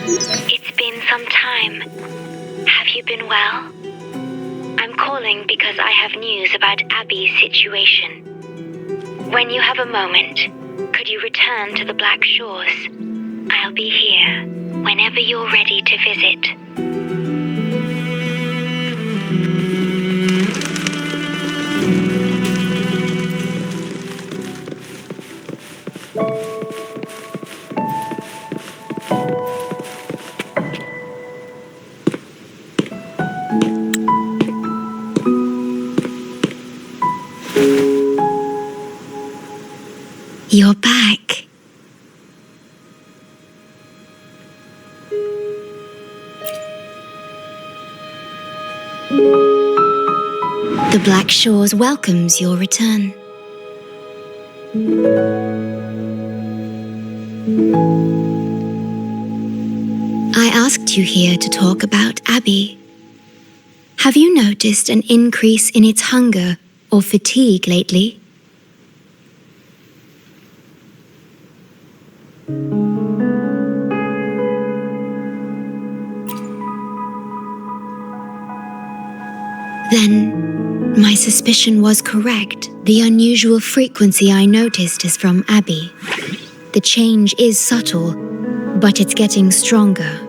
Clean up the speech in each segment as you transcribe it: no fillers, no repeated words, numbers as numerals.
It's been some time. Have you been well? I'm calling because I have news about Abby's situation. When you have a moment, could you return to the Black Shores? I'll be here whenever you're ready to visit. You're back. The Black Shores welcomes your return. I asked you here to talk about Abby. Have you noticed an increase in its hunger or fatigue lately? Then, my suspicion was correct. The unusual frequency I noticed is from Abby. The change is subtle, but it's getting stronger.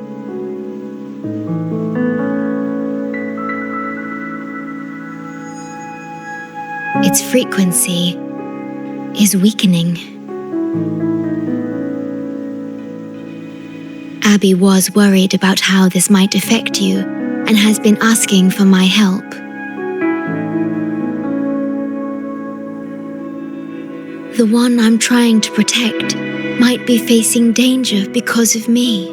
Its frequency is weakening. Abby was worried about how this might affect you and has been asking for my help. The one I'm trying to protect might be facing danger because of me.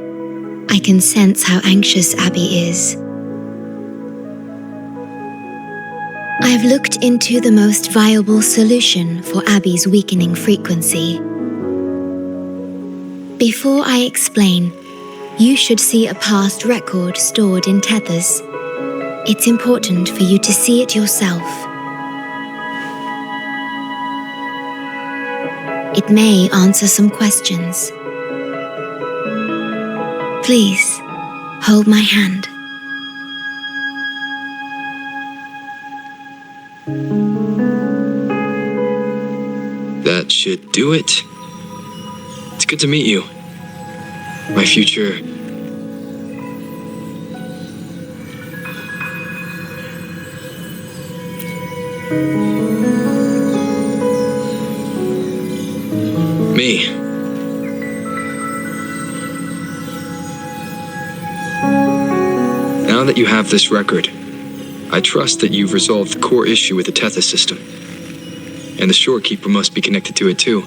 I can sense how anxious Abby is. I have looked into the most viable solution for Abby's weakening frequency. Before I explain, you should see a past record stored in tethers. It's important for you to see it yourself. It may answer some questions. Please, hold my hand. That should do it. It's good to meet you. My future... me. Now that you have this record, I trust that you've resolved the core issue with the Tethys system. And the shorekeeper must be connected to it too.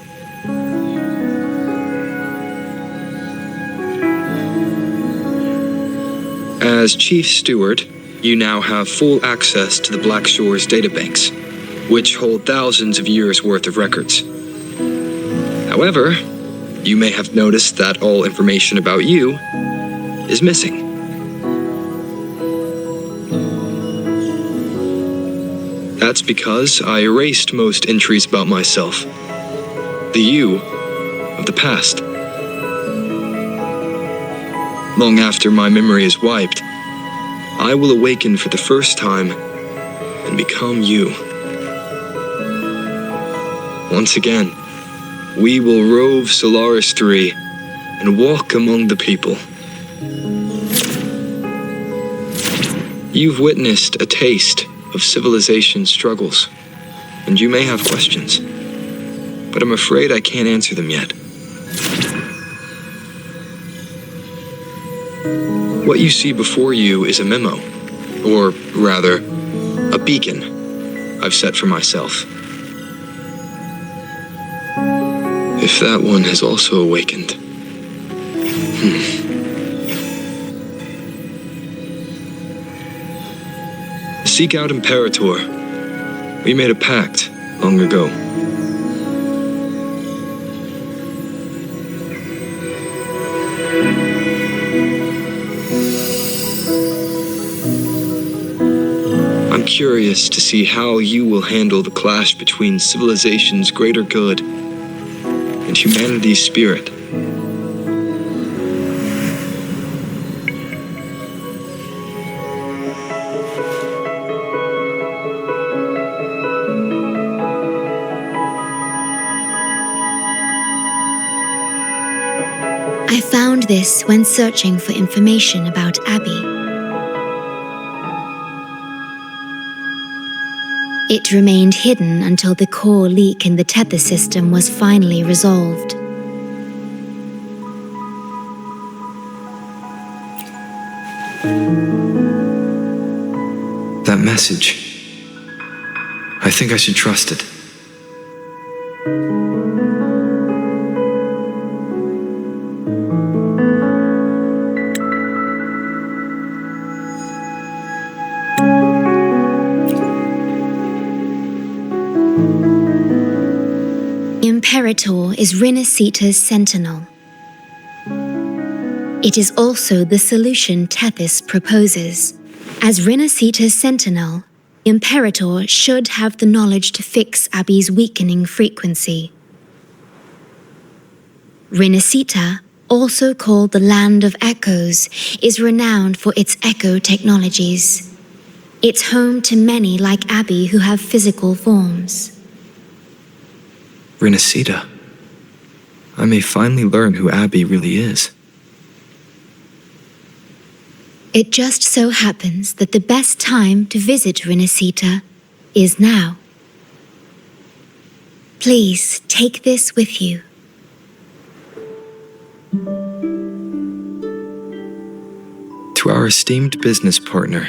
As Chief Steward, you now have full access to the Black Shores databanks, which hold thousands of years' worth of records. However, you may have noticed that all information about you is missing. That's because I erased most entries about myself. The you of the past. Long after my memory is wiped, I will awaken for the first time and become you. Once again, we will rove Solaris 3 and walk among the people. You've witnessed a taste of civilization's struggles, and you may have questions, but I'm afraid I can't answer them yet. What you see before you is a memo, or rather, a beacon I've set for myself. If that one has also awakened. Seek out Imperator. We made a pact long ago. I'm curious to see how you will handle the clash between civilization's greater good and humanity's spirit. found this when searching for information about Abby. It remained hidden until the core leak in the tether system was finally resolved. That message. I think I should trust it. Imperator is Rinascita's sentinel. It is also the solution Tethys proposes. As Rinascita's sentinel, Imperator should have the knowledge to fix Abby's weakening frequency. Rinascita, also called the Land of Echoes, is renowned for its echo technologies. It's home to many like Abby who have physical forms. Rinascita. I may finally learn who Abby really is. It just so happens that the best time to visit Rinascita is now. Please take this with you. To our esteemed business partner.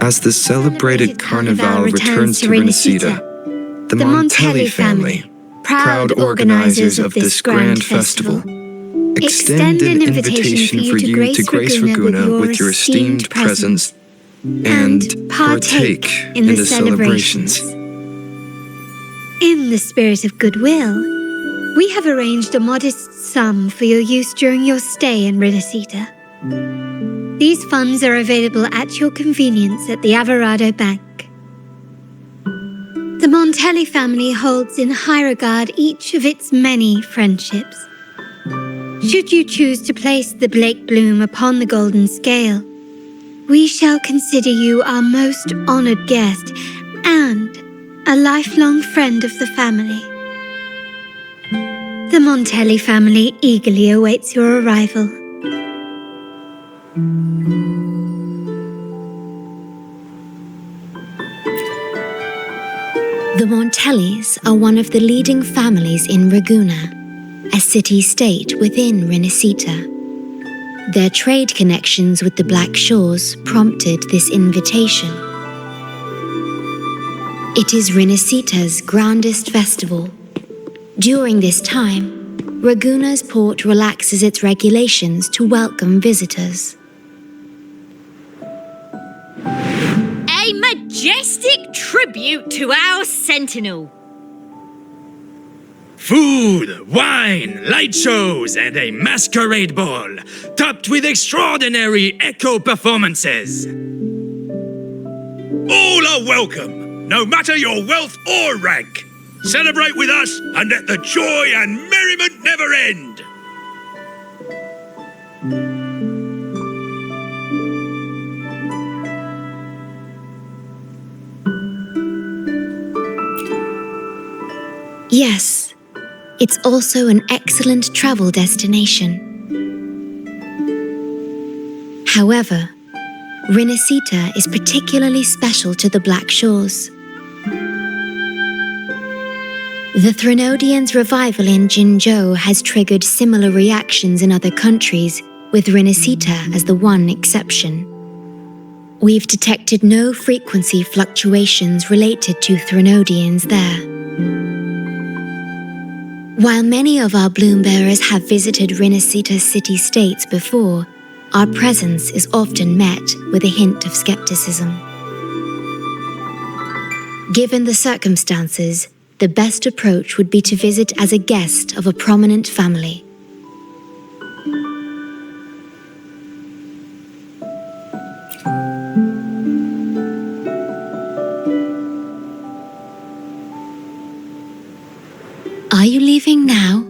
As the celebrated Carnival returns to Rinascita, the Montelli family, proud organizers of this grand festival, extend an invitation for you to grace Raguna with your esteemed presence and partake in the celebrations. In the spirit of goodwill, we have arranged a modest sum for your use during your stay in Rinascita. These funds are available at your convenience at the Averado Bank. The Montelli family holds in high regard each of its many friendships. Should you choose to place the Blake Bloom upon the golden scale, we shall consider you our most honored guest and a lifelong friend of the family. The Montelli family eagerly awaits your arrival. The Montellis are one of the leading families in Raguna, a city-state within Rinascita. Their trade connections with the Black Shores prompted this invitation. It is Rinascita's grandest festival. During this time, Raguna's port relaxes its regulations to welcome visitors. A majestic tribute to our sentinel. Food, wine, light shows, and a masquerade ball, topped with extraordinary echo performances. All are welcome, no matter your wealth or rank. Celebrate with us and let the joy and merriment never end. Yes, it's also an excellent travel destination. However, Rinascita is particularly special to the Black Shores. The Threnodians' revival in Jinzhou has triggered similar reactions in other countries, with Rinascita as the one exception. We've detected no frequency fluctuations related to Threnodians there. While many of our bloom bearers have visited Rinascita's city-states before, our presence is often met with a hint of skepticism. Given the circumstances, the best approach would be to visit as a guest of a prominent family. Are you leaving now?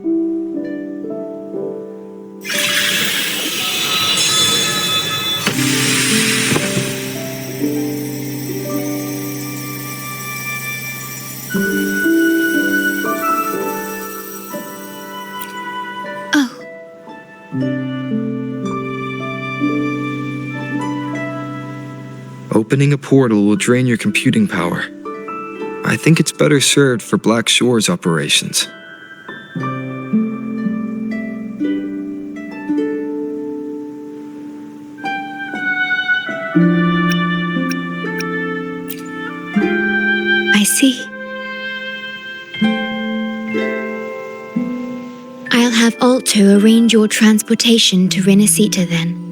Oh, Opening a portal will drain your computing power. I think it's better served for Black Shore's operations. I see. I'll have Alto arrange your transportation to Rinascita then.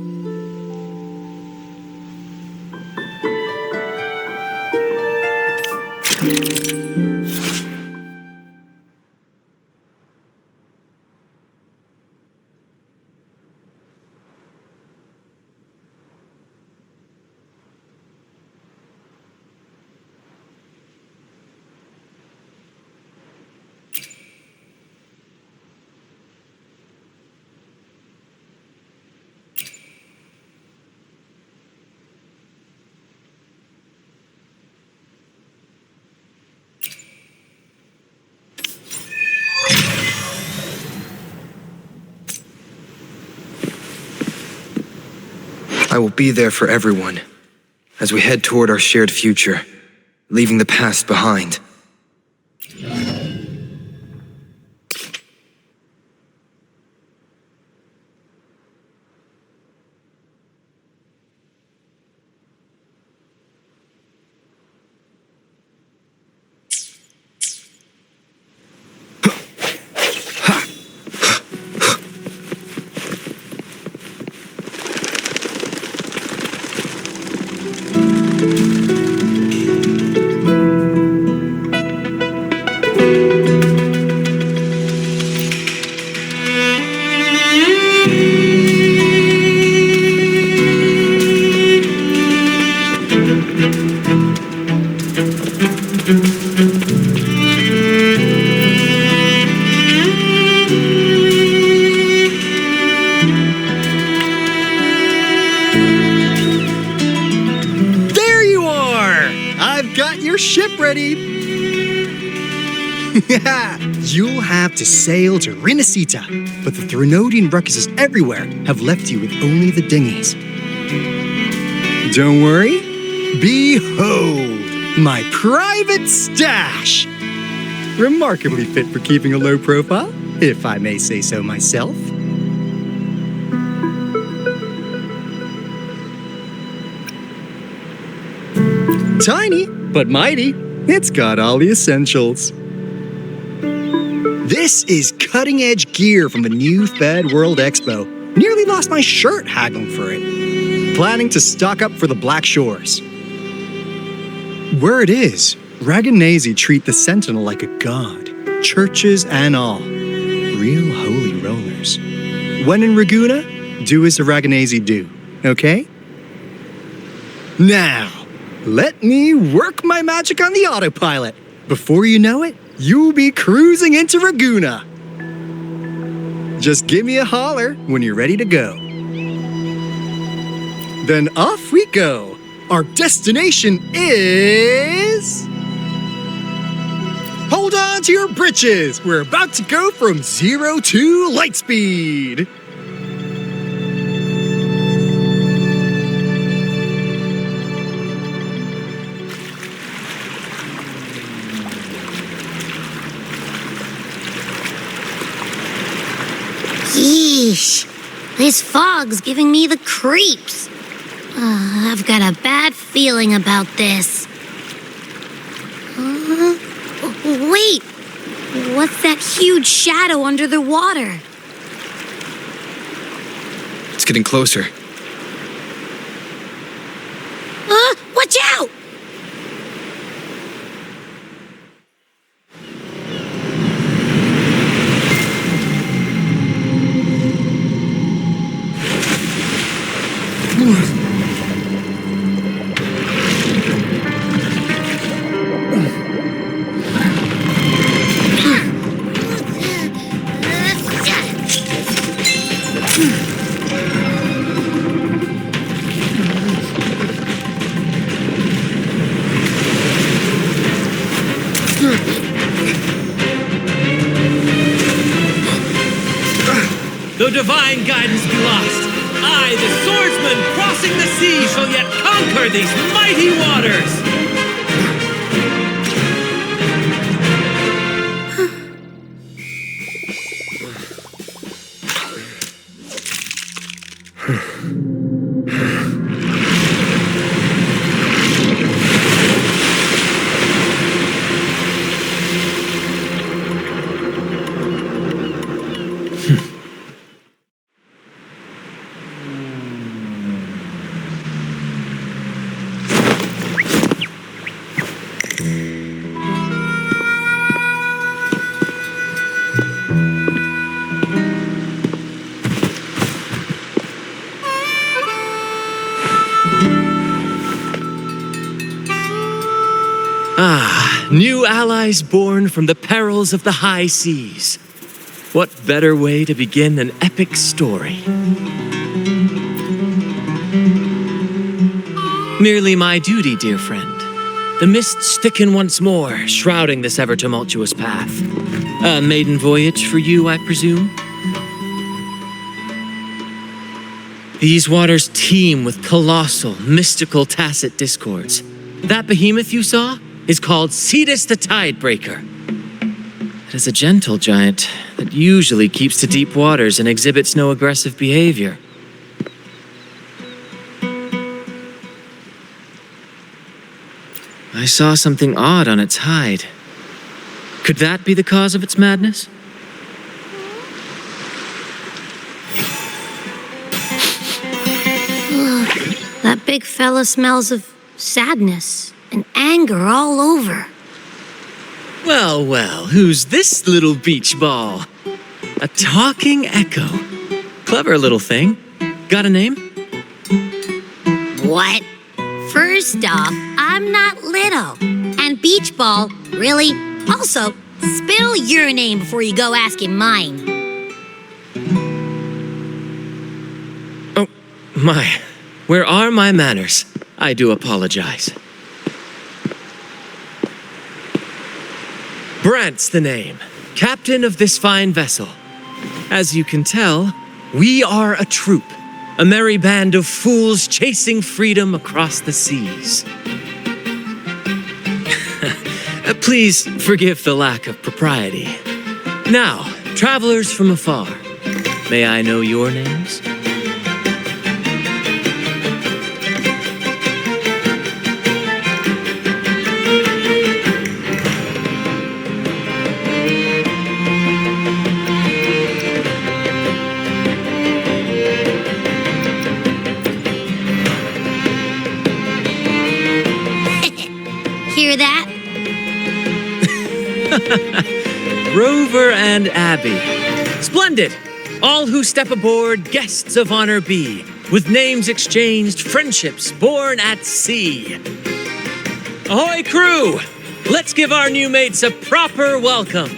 I will be there for everyone as we head toward our shared future, leaving the past behind. You'll have to sail to Rinascita, but the Threnodian ruckuses everywhere have left you with only the dinghies. Don't worry. Behold, my private stash! Remarkably fit for keeping a low profile, if I may say so myself. Tiny, but mighty. It's got all the essentials. This is cutting-edge gear from the new Fed World Expo. Nearly lost my shirt haggling for it. Planning to stock up for the Black Shores. Word is, Ragunese treat the Sentinel like a god. Churches and all. Real holy rollers. When in Raguna, do as the Ragunese do, okay? Now, let me work my magic on the autopilot. Before you know it, you'll be cruising into Raguna. Just give me a holler when you're ready to go. Then off we go. Our destination is... Hold on to your britches. We're about to go from 0 to light speed. Yeesh, this fog's giving me the creeps. I've got a bad feeling about this. Wait, what's that huge shadow under the water? It's getting closer. Watch out! The divine guide is lost. I, the swordsman crossing the sea, shall yet conquer these mighty waters. New allies born from the perils of the high seas. What better way to begin an epic story? Merely my duty, dear friend. The mists thicken once more, shrouding this ever-tumultuous path. A maiden voyage for you, I presume? These waters teem with colossal, mystical, tacit discords. That behemoth you saw is called Cetus the Tidebreaker. It is a gentle giant that usually keeps to deep waters and exhibits no aggressive behavior. I saw something odd on its hide. Could that be the cause of its madness? Ugh, that big fella smells of sadness and anger all over. Well, well, who's this little beach ball? A talking echo. Clever little thing. Got a name? What? First off, I'm not little. And beach ball, really? Also, spill your name before you go asking mine. Oh, my. Where are my manners? I do apologize. Brant's the name, captain of this fine vessel. As you can tell, we are a troop, a merry band of fools chasing freedom across the seas. Please forgive the lack of propriety. Now, travelers from afar, may I know your names? Hear that? Rover and Abby. Splendid! All who step aboard, guests of honor be. With names exchanged, friendships born at sea. Ahoy, crew! Let's give our new mates a proper welcome.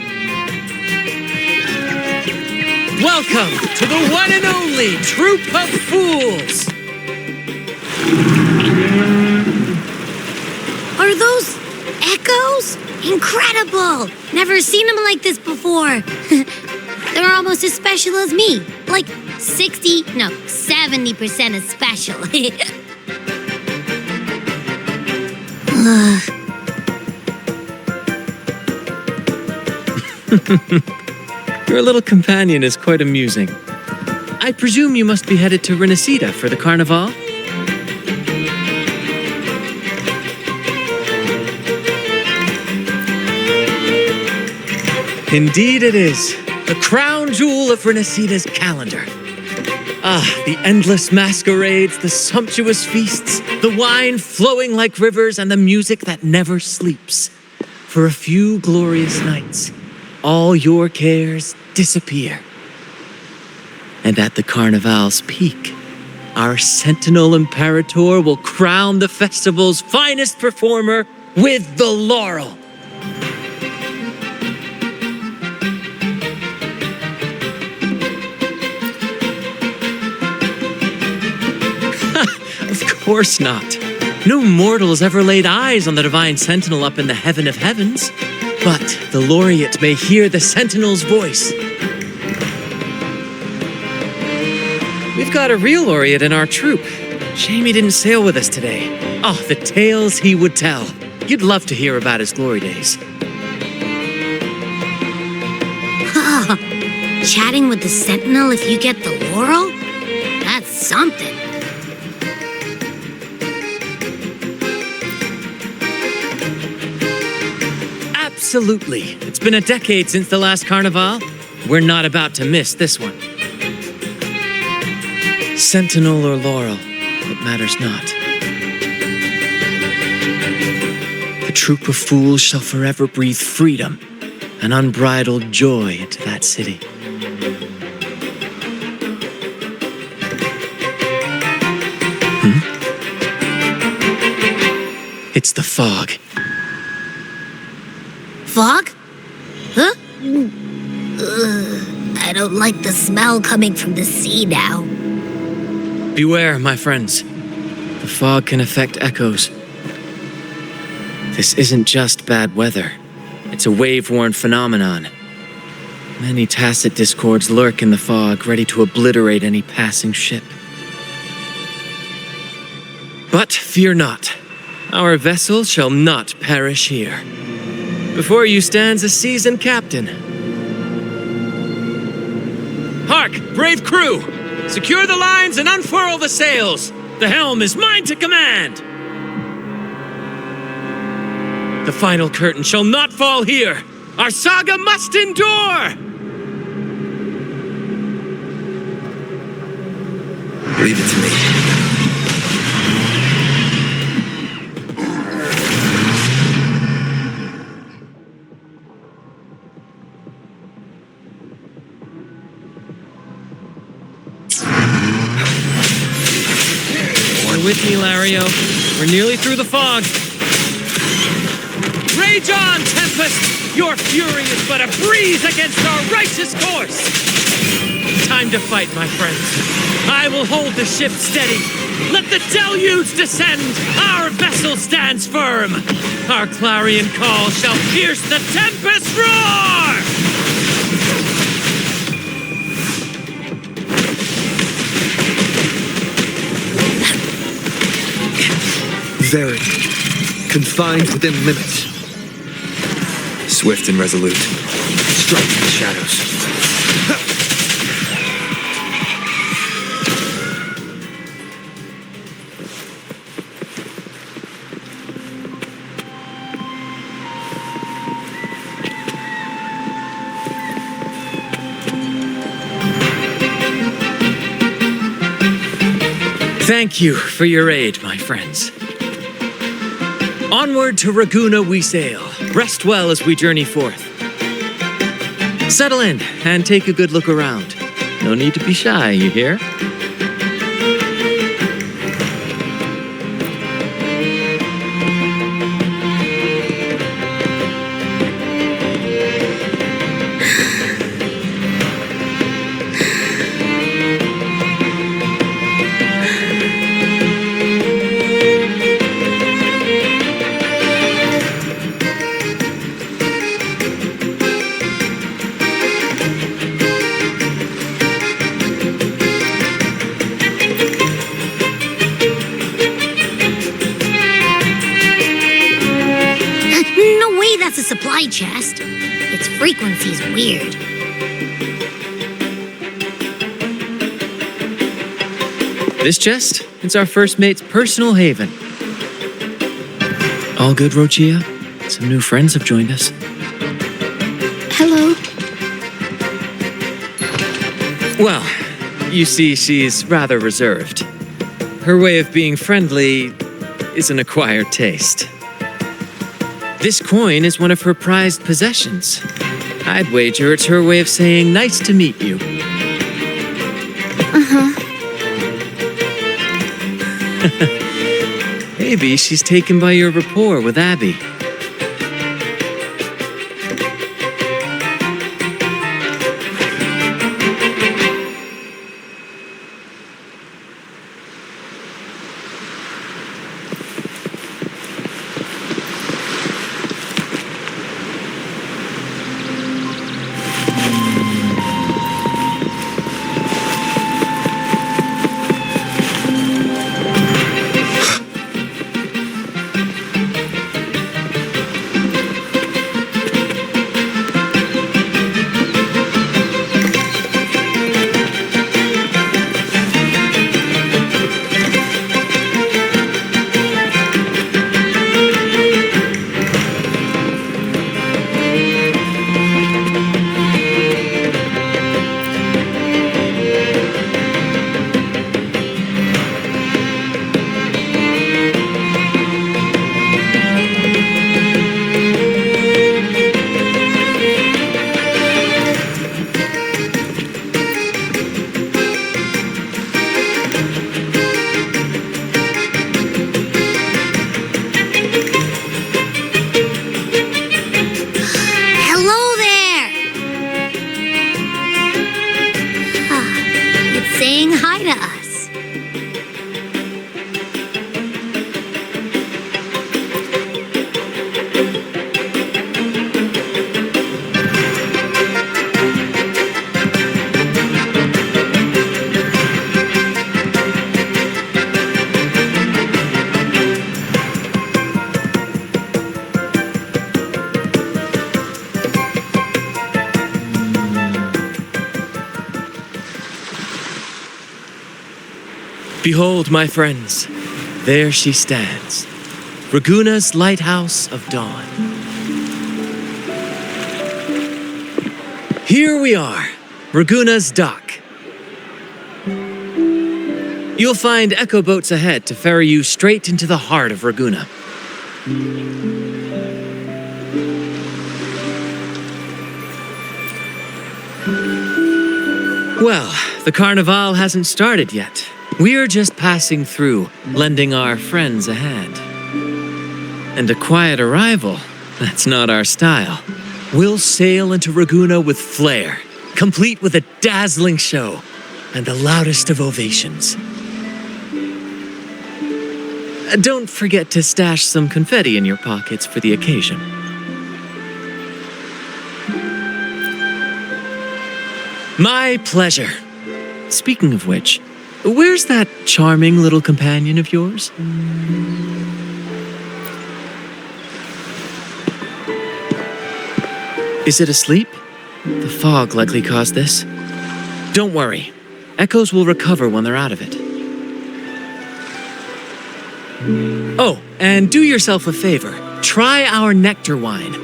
Welcome to the one and only Troop of Fools! Are those echoes? Incredible! Never seen them like this before. They're almost as special as me. Like 70% as special. Your little companion is quite amusing. I presume you must be headed to Rinascita for the carnival? Indeed it is. The crown jewel of Rinascita's calendar. Ah, the endless masquerades, the sumptuous feasts, the wine flowing like rivers, and the music that never sleeps. For a few glorious nights, all your cares disappear. And at the Carnival's peak, our Sentinel Imperator will crown the festival's finest performer with the laurel. Of course not. No mortal has ever laid eyes on the divine sentinel up in the heaven of heavens. But the laureate may hear the sentinel's voice. We've got a real laureate in our troop. Shame he didn't sail with us today. Oh, the tales he would tell. You'd love to hear about his glory days. Chatting with the sentinel if you get the laurel? That's something. Absolutely. It's been a decade since the last carnival. We're not about to miss this one. Sentinel or laurel, it matters not. The troop of fools shall forever breathe freedom and unbridled joy into that city. It's the fog. Fog? Huh? I don't like the smell coming from the sea now. Beware, my friends. The fog can affect echoes. This isn't just bad weather. It's a wave-worn phenomenon. Many tacit discords lurk in the fog, ready to obliterate any passing ship. But fear not. Our vessel shall not perish here. Before you stands a seasoned captain. Hark, brave crew! Secure the lines and unfurl the sails! The helm is mine to command! The final curtain shall not fall here! Our saga must endure! Leave it to me. With me, Lario. We're nearly through the fog. Rage on, Tempest! Your fury is but a breeze against our righteous course! Time to fight, my friends. I will hold the ship steady. Let the deluge descend! Our vessel stands firm! Our clarion call shall pierce the tempest roar! Verity, confined within limits. Swift and resolute, striking the shadows. Thank you for your aid, my friends. Onward to Raguna we sail. Rest well as we journey forth. Settle in and take a good look around. No need to be shy, you hear? That's a supply chest. Its frequency's weird. This chest? It's our first mate's personal haven. All good, Rochia? Some new friends have joined us. Hello. Well, you see, she's rather reserved. Her way of being friendly is an acquired taste. This coin is one of her prized possessions. I'd wager it's her way of saying nice to meet you. Maybe she's taken by your rapport with Abby. us. Behold, my friends, there she stands, Raguna's lighthouse of dawn. Here we are, Raguna's dock. You'll find echo boats ahead to ferry you straight into the heart of Raguna. Well, the carnival hasn't started yet. We're just passing through, lending our friends a hand. And a quiet arrival, that's not our style. We'll sail into Raguna with flair, complete with a dazzling show and the loudest of ovations. Don't forget to stash some confetti in your pockets for the occasion. My pleasure. Speaking of which, where's that charming little companion of yours? Is it asleep? The fog likely caused this. Don't worry. Echoes will recover when they're out of it. Oh, and do yourself a favor. Try our nectar wine.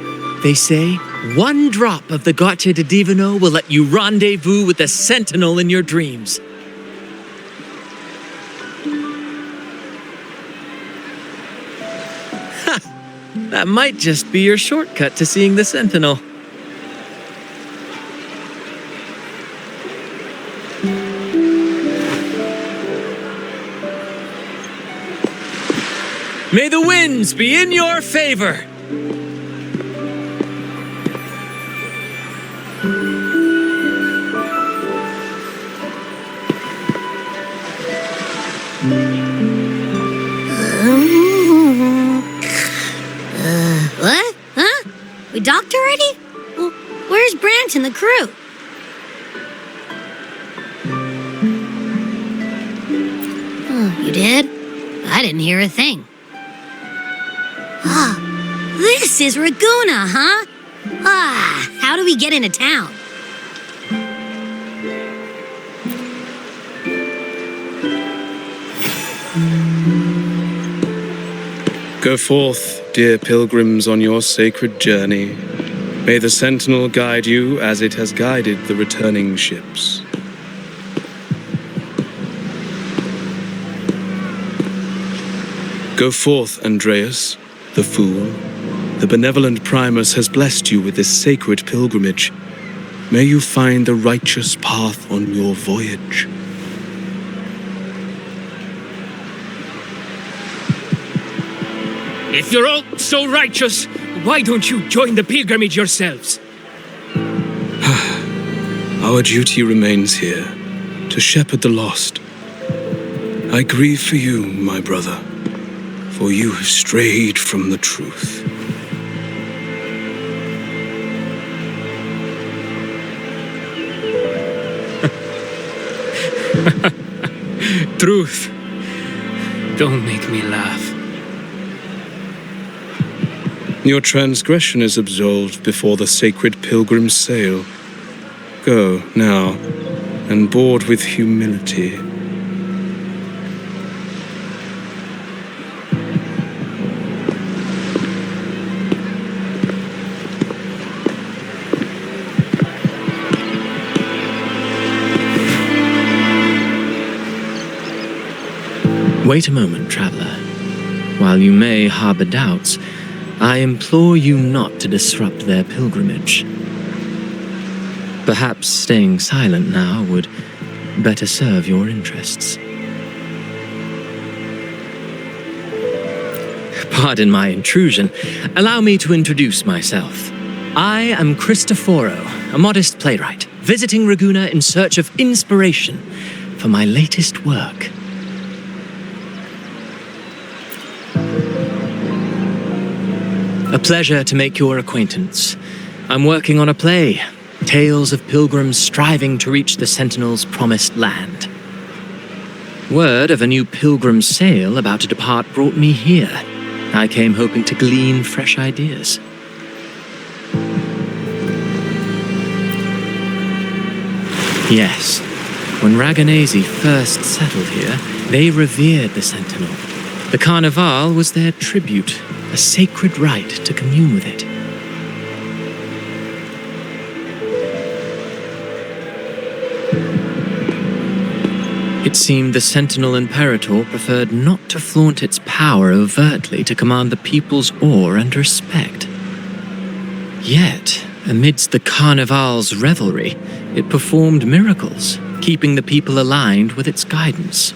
They say one drop of the Gocce di Divino will let you rendezvous with the sentinel in your dreams. That might just be your shortcut to seeing the sentinel. May the winds be in your favor! What? Huh? We docked already? Well, where's Brant and the crew? Oh, you did? I didn't hear a thing. Ah, this is Raguna, huh? Ah, how do we get into town? Go forth, dear pilgrims, on your sacred journey. May the sentinel guide you as it has guided the returning ships. Go forth, Andreas, the fool. The benevolent Primus has blessed you with this sacred pilgrimage. May you find the righteous path on your voyage. If you're all so righteous, why don't you join the pilgrimage yourselves? Our duty remains here, to shepherd the lost. I grieve for you, my brother, for you have strayed from the truth. Truth. Don't make me laugh. Your transgression is absolved before the sacred pilgrims sail. Go, now, and board with humility. Wait a moment, traveler. While you may harbor doubts, I implore you not to disrupt their pilgrimage. Perhaps staying silent now would better serve your interests. Pardon my intrusion. Allow me to introduce myself. I am Cristoforo, a modest playwright, visiting Raguna in search of inspiration for my latest work. A pleasure to make your acquaintance. I'm working on a play, tales of pilgrims striving to reach the Sentinel's promised land. Word of a new pilgrim sail about to depart brought me here. I came hoping to glean fresh ideas. Yes, when Raganese first settled here, they revered the Sentinel. The Carnival was their tribute, a sacred right to commune with it. It seemed the Sentinel Imperator preferred not to flaunt its power overtly to command the people's awe and respect. Yet, amidst the Carnival's revelry, it performed miracles, keeping the people aligned with its guidance.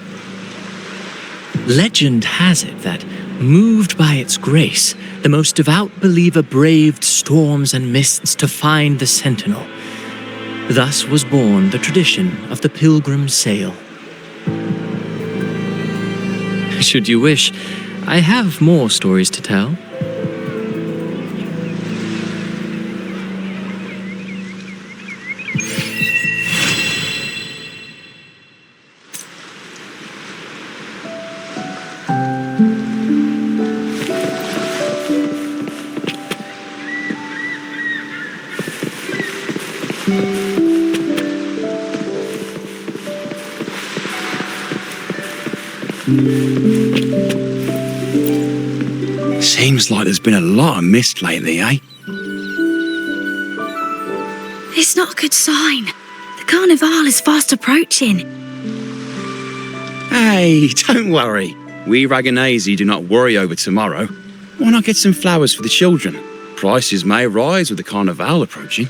Legend has it that, moved by its grace, the most devout believer braved storms and mists to find the Sentinel. Thus was born the tradition of the pilgrim sail. Should you wish, I have more stories to tell. Seems like there's been a lot of mist lately, eh? It's not a good sign. The Carnival is fast approaching. Hey, don't worry. We Raganese do not worry over tomorrow. Why not get some flowers for the children? Prices may rise with the Carnival approaching.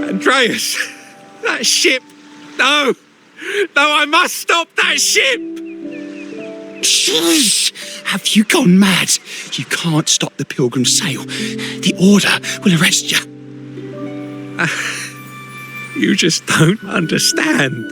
Andreas! That ship! No! No, I must stop that ship! Shh! Have you gone mad? You can't stop the pilgrim sail. The order will arrest you. You just don't understand.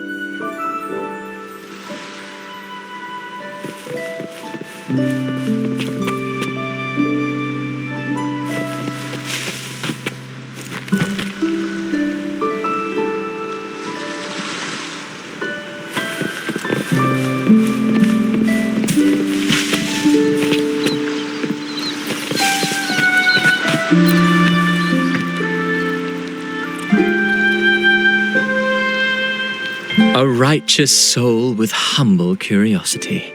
A righteous soul with humble curiosity,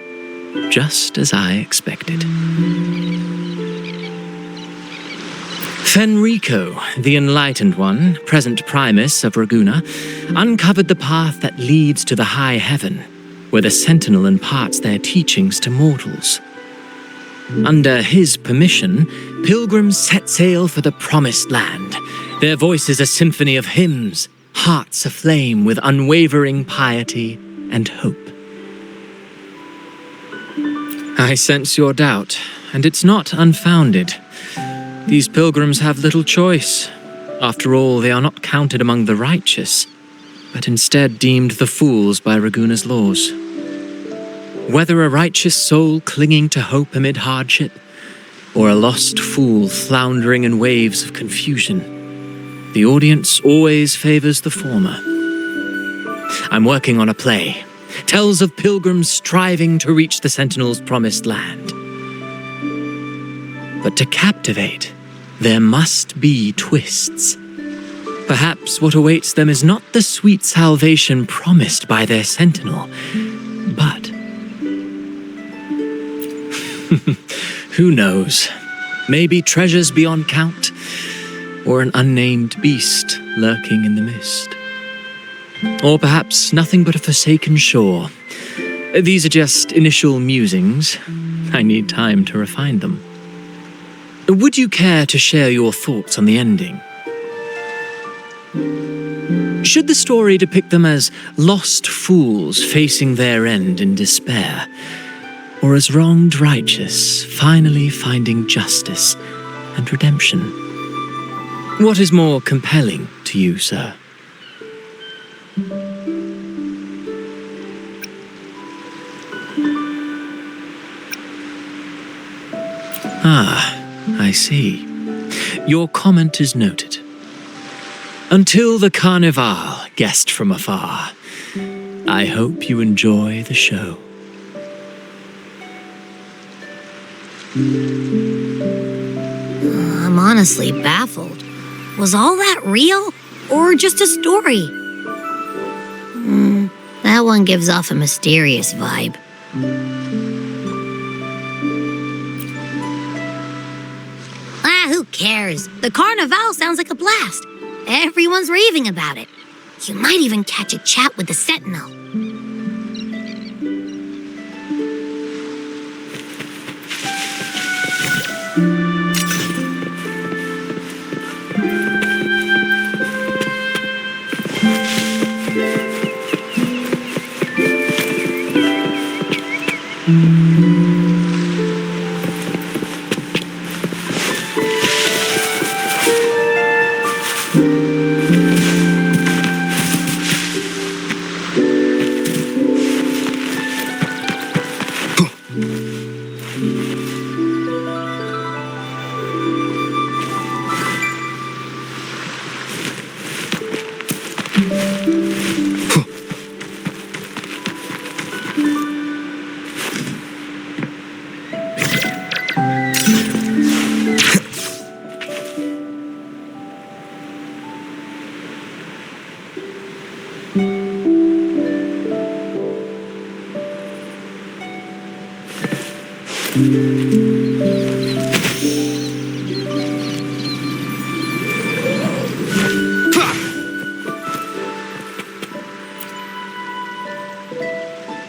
just as I expected. Fenrico, the Enlightened One, present Primus of Raguna, uncovered the path that leads to the high heaven, where the Sentinel imparts their teachings to mortals. Under his permission, pilgrims set sail for the promised land, their voices a symphony of hymns, hearts aflame with unwavering piety and hope. I sense your doubt, and it's not unfounded. These pilgrims have little choice. After all, they are not counted among the righteous, but instead deemed the fools by Raguna's laws. Whether a righteous soul clinging to hope amid hardship, or a lost fool floundering in waves of confusion, the audience always favors the former. I'm working on a play. Tells of pilgrims striving to reach the Sentinel's promised land. But to captivate, there must be twists. Perhaps what awaits them is not the sweet salvation promised by their sentinel, but... who knows? Maybe treasures beyond count, or an unnamed beast lurking in the mist. Or perhaps nothing but a forsaken shore. These are just initial musings. I need time to refine them. Would you care to share your thoughts on the ending? Should the story depict them as lost fools facing their end in despair, or as wronged righteous finally finding justice and redemption? What is more compelling to you, sir? I see. Your comment is noted. Until the Carnival, guest from afar, I hope you enjoy the show. I'm honestly baffled. Was all that real, or just a story? That one gives off a mysterious vibe. Who cares? The Carnival sounds like a blast. Everyone's raving about it. You might even catch a chat with the sentinel.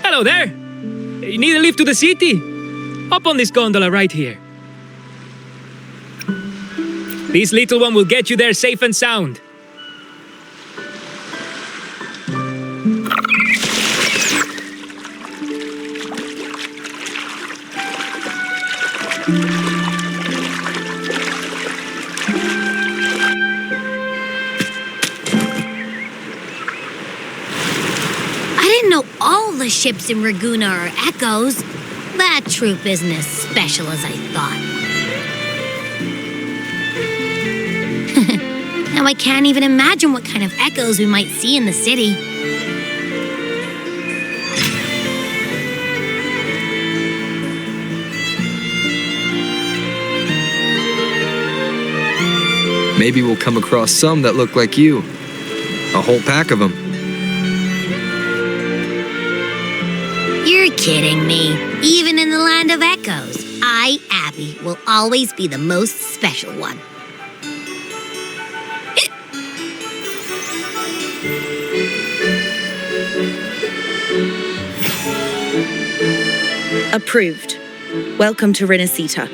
Hello there! You need a lift to the city? Hop on this gondola right here. This little one will get you there safe and sound. The ships in Raguna are echoes. That troop isn't as special as I thought. Now I can't even imagine what kind of echoes we might see in the city. Maybe we'll come across some that look like you. A whole pack of them. You're kidding me. Even in the land of echoes, I, Abby, will always be the most special one. Approved. Welcome to Rinascita.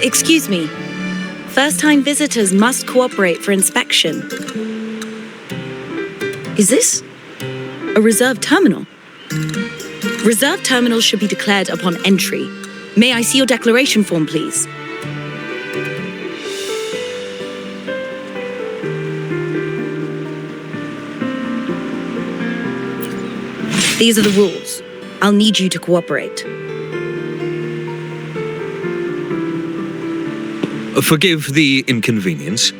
Excuse me. First-time visitors must cooperate for inspection. Is this a reserved terminal? Reserved terminals should be declared upon entry. May I see your declaration form, please? These are the rules. I'll need you to cooperate. Forgive the inconvenience.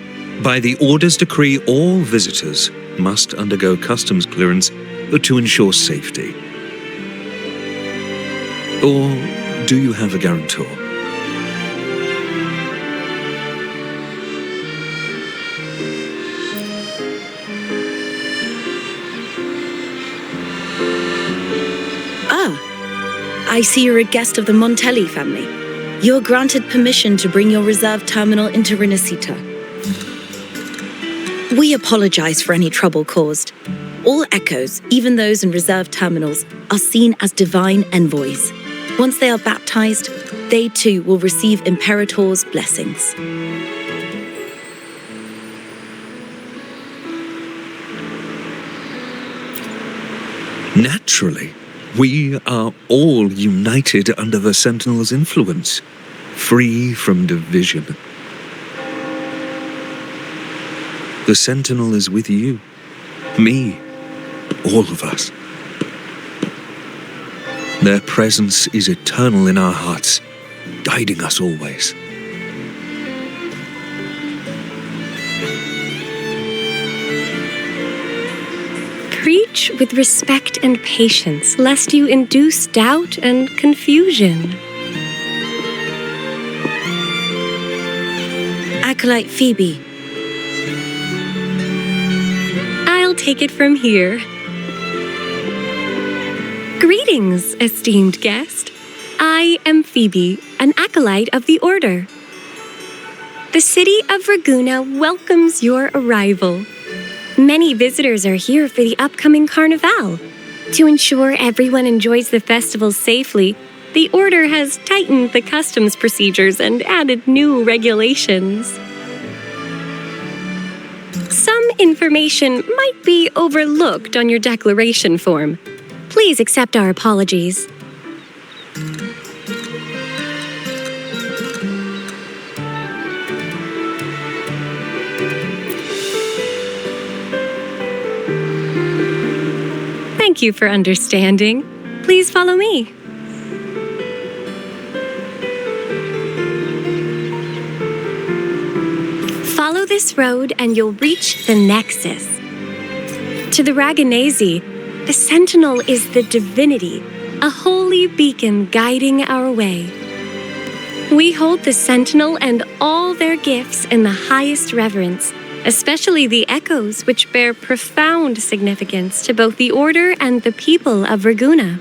By the Order's decree, all visitors must undergo customs clearance to ensure safety. Or do you have a guarantor? I see you're a guest of the Montelli family. You're granted permission to bring your reserve terminal into Rinascita. We apologize for any trouble caused. All echoes, even those in reserve terminals, are seen as divine envoys. Once they are baptized, they too will receive Imperator's blessings. Naturally. We are all united under the Sentinel's influence, free from division. The Sentinel is with you, me, all of us. Their presence is eternal in our hearts, guiding us always. Preach with respect and patience, lest you induce doubt and confusion. Acolyte Phoebe. I'll take it from here. Greetings, esteemed guest. I am Phoebe, an acolyte of the Order. The city of Raguna welcomes your arrival. Many visitors are here for the upcoming Carnival. To ensure everyone enjoys the festival safely, the Order has tightened the customs procedures and added new regulations. Some information might be overlooked on your declaration form. Please accept our apologies. Thank you for understanding. Please follow me. Follow this road and you'll reach the Nexus. To the Ragunese, the Sentinel is the divinity, a holy beacon guiding our way. We hold the Sentinel and all their gifts in the highest reverence, especially the echoes, which bear profound significance to both the Order and the people of Raguna.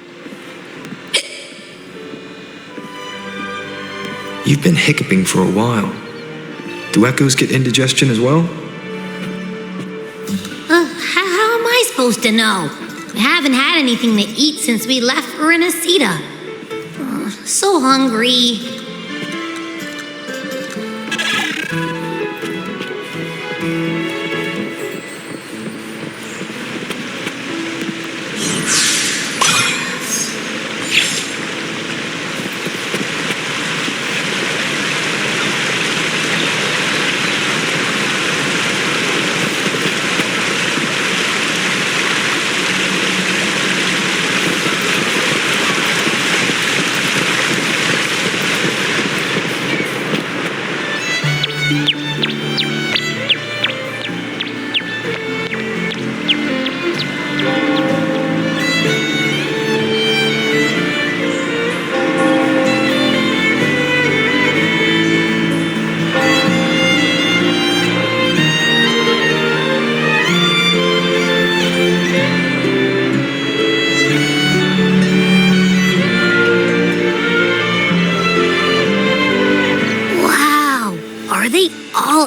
You've been hiccuping for a while. Do echoes get indigestion as well? How am I supposed to know? We haven't had anything to eat since we left for Rinascita. So hungry.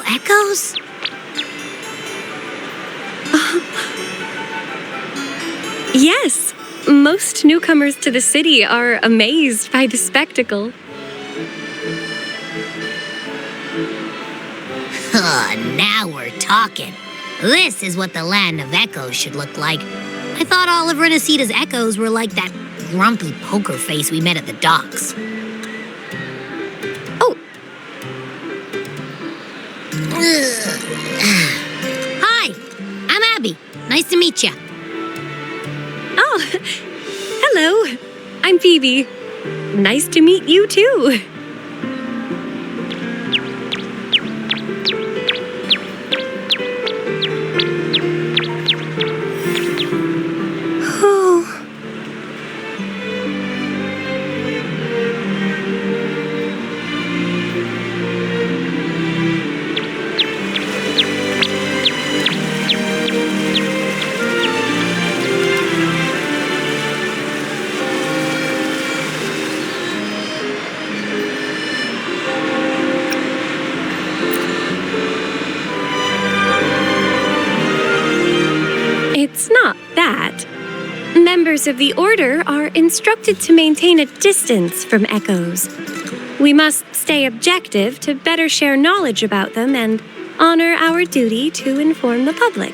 Echoes? Yes, most newcomers to the city are amazed by the spectacle. Now we're talking. This is what the land of echoes should look like. I thought all of Rinascita's echoes were like that grumpy poker face we met at the docks. Oh. Hi, I'm Abby. Nice to meet you. Oh, hello. I'm Phoebe. Nice to meet you too. members of the Order are instructed to maintain a distance from echoes. We must stay objective to better share knowledge about them and honor our duty to inform the public.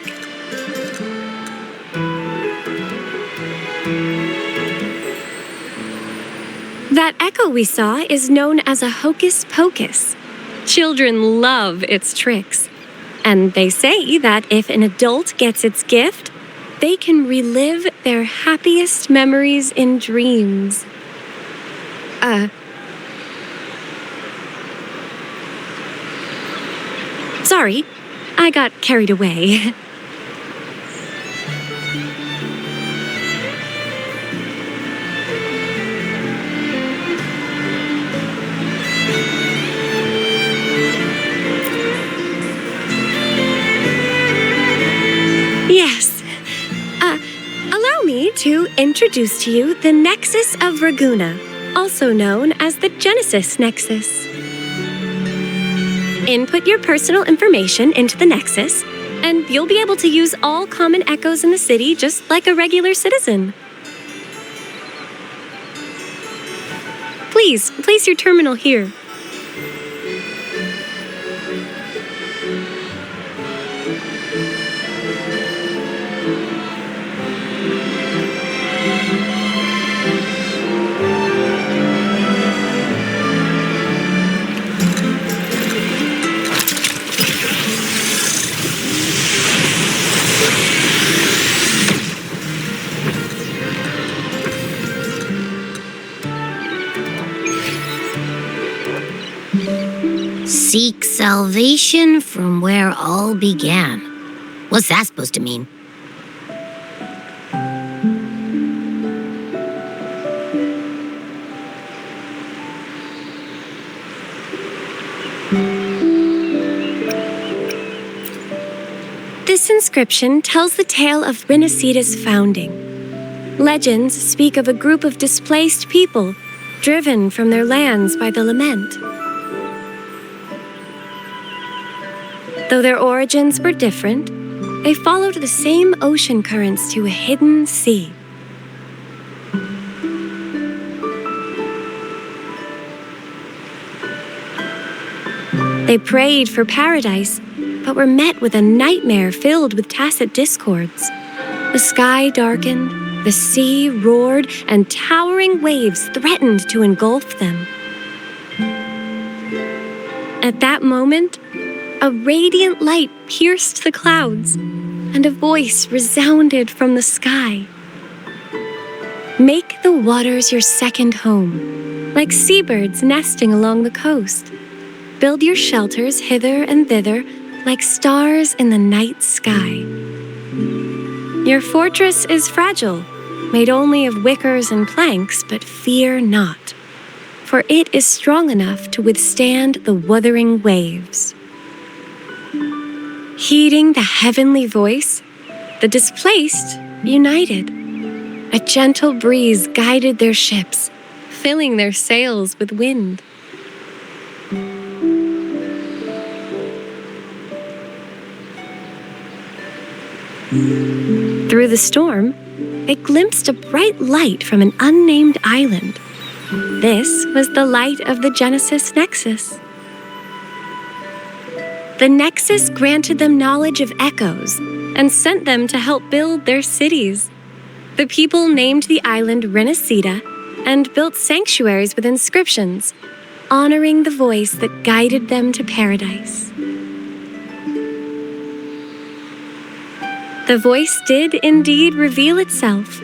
That echo we saw is known as a hocus pocus. Children love its tricks. And they say that if an adult gets its gift, they can relive their happiest memories in dreams. Sorry, I got carried away. Yes. Allow me to introduce to you the Nexus of Raguna, also known as the Genesis Nexus. Input your personal information into the Nexus, and you'll be able to use all common echoes in the city just like a regular citizen. Please, place your terminal here. Seek salvation from where all began. What's that supposed to mean? This inscription tells the tale of Rinascita's founding. Legends speak of a group of displaced people driven from their lands by the lament. Though their origins were different, they followed the same ocean currents to a hidden sea. They prayed for paradise, but were met with a nightmare filled with tacit discords. The sky darkened, the sea roared, and towering waves threatened to engulf them. At that moment, a radiant light pierced the clouds, and a voice resounded from the sky. Make the waters your second home, like seabirds nesting along the coast. Build your shelters hither and thither, like stars in the night sky. Your fortress is fragile, made only of wickers and planks, but fear not, for it is strong enough to withstand the wuthering waves. Heeding the heavenly voice, the displaced united. A gentle breeze guided their ships, filling their sails with wind. Through the storm, they glimpsed a bright light from an unnamed island. This was the light of the Genesis Nexus. The Nexus granted them knowledge of echoes and sent them to help build their cities. The people named the island Rinascita and built sanctuaries with inscriptions, honoring the voice that guided them to paradise. The voice did indeed reveal itself.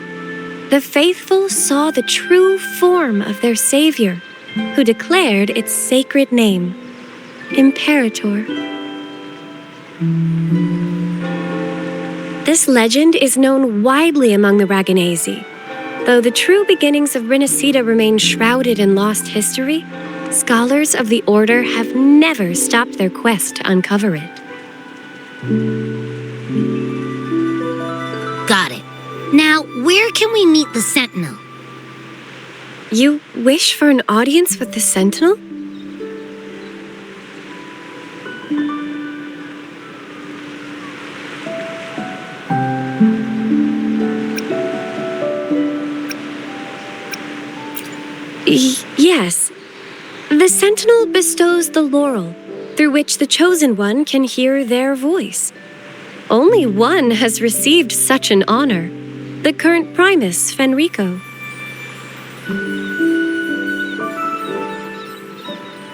The faithful saw the true form of their Savior, who declared its sacred name, Imperator. This legend is known widely among the Ragunesi. Though the true beginnings of Rinascita remain shrouded in lost history, scholars of the Order have never stopped their quest to uncover it. Got it. Now, where can we meet the Sentinel? You wish for an audience with the Sentinel? Yes. The sentinel bestows the laurel, through which the chosen one can hear their voice. Only one has received such an honor, the current primus, Fenrico.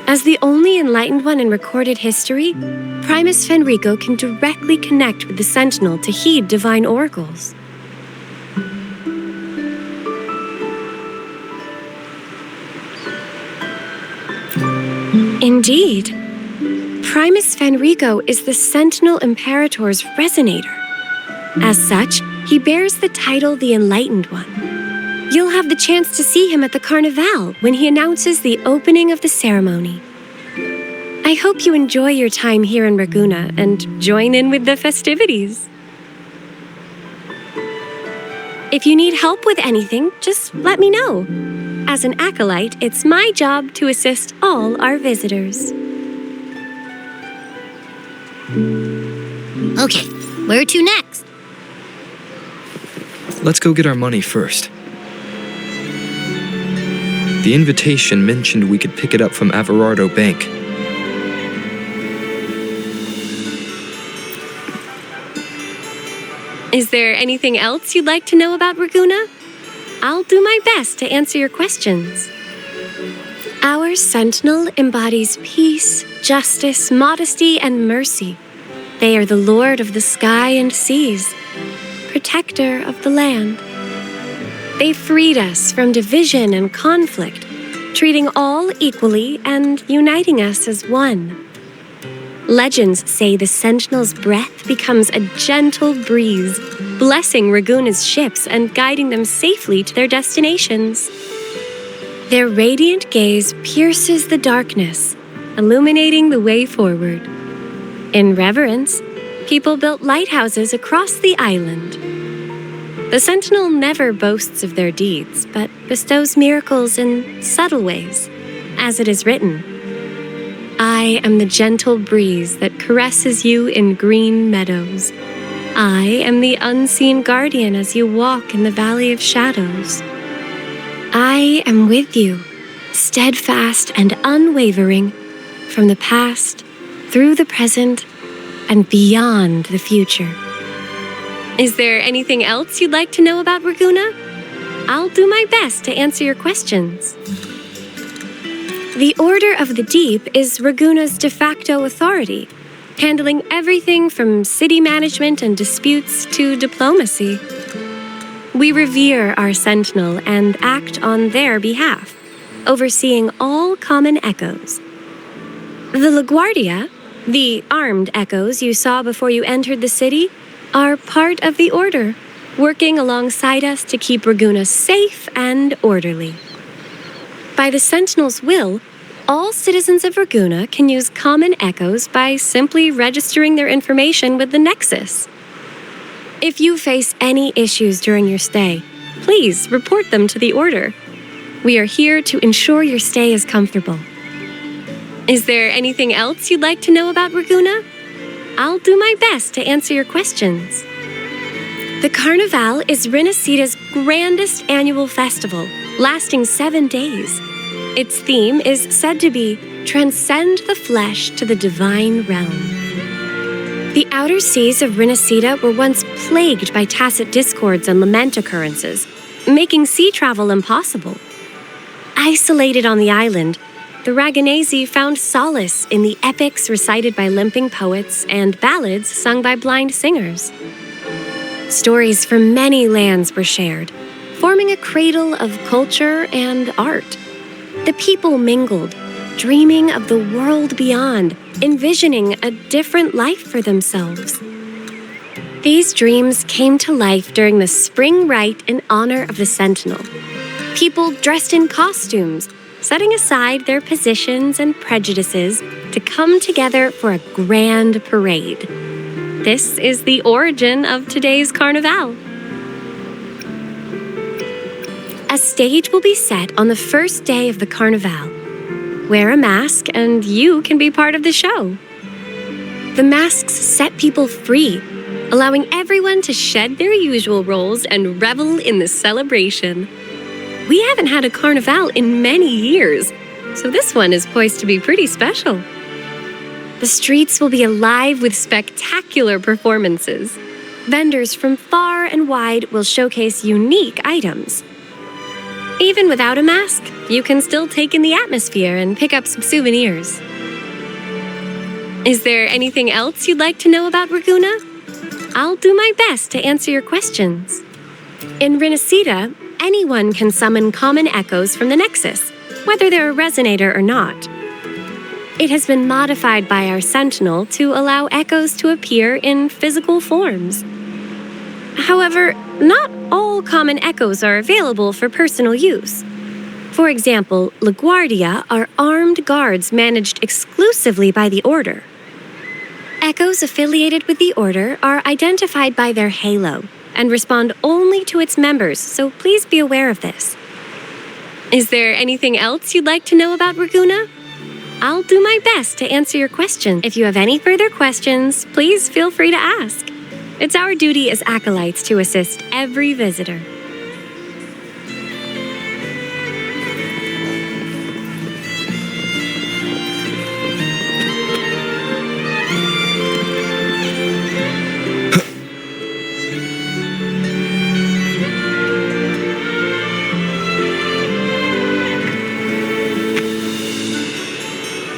As the only enlightened one in recorded history, Primus Fenrico can directly connect with the sentinel to heed divine oracles. Indeed, Primus Fenrico is the Sentinel Imperator's resonator. As such, he bears the title the Enlightened One. You'll have the chance to see him at the Carnival when he announces the opening of the ceremony. I hope you enjoy your time here in Raguna and join in with the festivities. If you need help with anything, just let me know. As an acolyte, it's my job to assist all our visitors. Okay, where to next? Let's go get our money first. The invitation mentioned we could pick it up from Averardo Bank. Is there anything else you'd like to know about Raguna? I'll do my best to answer your questions. Our sentinel embodies peace, justice, modesty, and mercy. They are the lord of the sky and seas, protector of the land. They freed us from division and conflict, treating all equally and uniting us as one. Legends say the sentinel's breath becomes a gentle breeze, blessing Raguna's ships and guiding them safely to their destinations. Their radiant gaze pierces the darkness, illuminating the way forward. In reverence, people built lighthouses across the island. The sentinel never boasts of their deeds, but bestows miracles in subtle ways, as it is written. I am the gentle breeze that caresses you in green meadows. I am the unseen guardian as you walk in the valley of shadows. I am with you, steadfast and unwavering, from the past, through the present, and beyond the future. Is there anything else you'd like to know about Raguna? I'll do my best to answer your questions. The Order of the Deep is Raguna's de facto authority, handling everything from city management and disputes to diplomacy. We revere our sentinel and act on their behalf, overseeing all common echoes. The LaGuardia, the armed echoes you saw before you entered the city, are part of the Order, working alongside us to keep Raguna safe and orderly. By the Sentinel's will, all citizens of Raguna can use common echoes by simply registering their information with the Nexus. If you face any issues during your stay, please report them to the Order. We are here to ensure your stay is comfortable. Is there anything else you'd like to know about Raguna? I'll do my best to answer your questions. The Carnival is Rinascita's grandest annual festival, lasting 7 days. Its theme is said to be Transcend the Flesh to the Divine Realm. The outer seas of Rinascita were once plagued by tacit discords and lament occurrences, making sea travel impossible. Isolated on the island, the Ragunesi found solace in the epics recited by limping poets and ballads sung by blind singers. Stories from many lands were shared, forming a cradle of culture and art. The people mingled, dreaming of the world beyond, envisioning a different life for themselves. These dreams came to life during the spring rite in honor of the Sentinel. People dressed in costumes, setting aside their positions and prejudices to come together for a grand parade. This is the origin of today's Carnival. A stage will be set on the first day of the Carnival. Wear a mask and you can be part of the show. The masks set people free, allowing everyone to shed their usual roles and revel in the celebration. We haven't had a carnival in many years, so this one is poised to be pretty special. The streets will be alive with spectacular performances. Vendors from far and wide will showcase unique items. Even without a mask, you can still take in the atmosphere and pick up some souvenirs. Is there anything else you'd like to know about Raguna? I'll do my best to answer your questions. In Rinascita, anyone can summon common echoes from the Nexus, whether they're a resonator or not. It has been modified by our Sentinel to allow echoes to appear in physical forms. However, not all common echoes are available for personal use. For example, LaGuardia are armed guards managed exclusively by the Order. Echoes affiliated with the Order are identified by their halo and respond only to its members, so please be aware of this. Is there anything else you'd like to know about Raguna? I'll do my best to answer your question. If you have any further questions, please feel free to ask. It's our duty as acolytes to assist every visitor.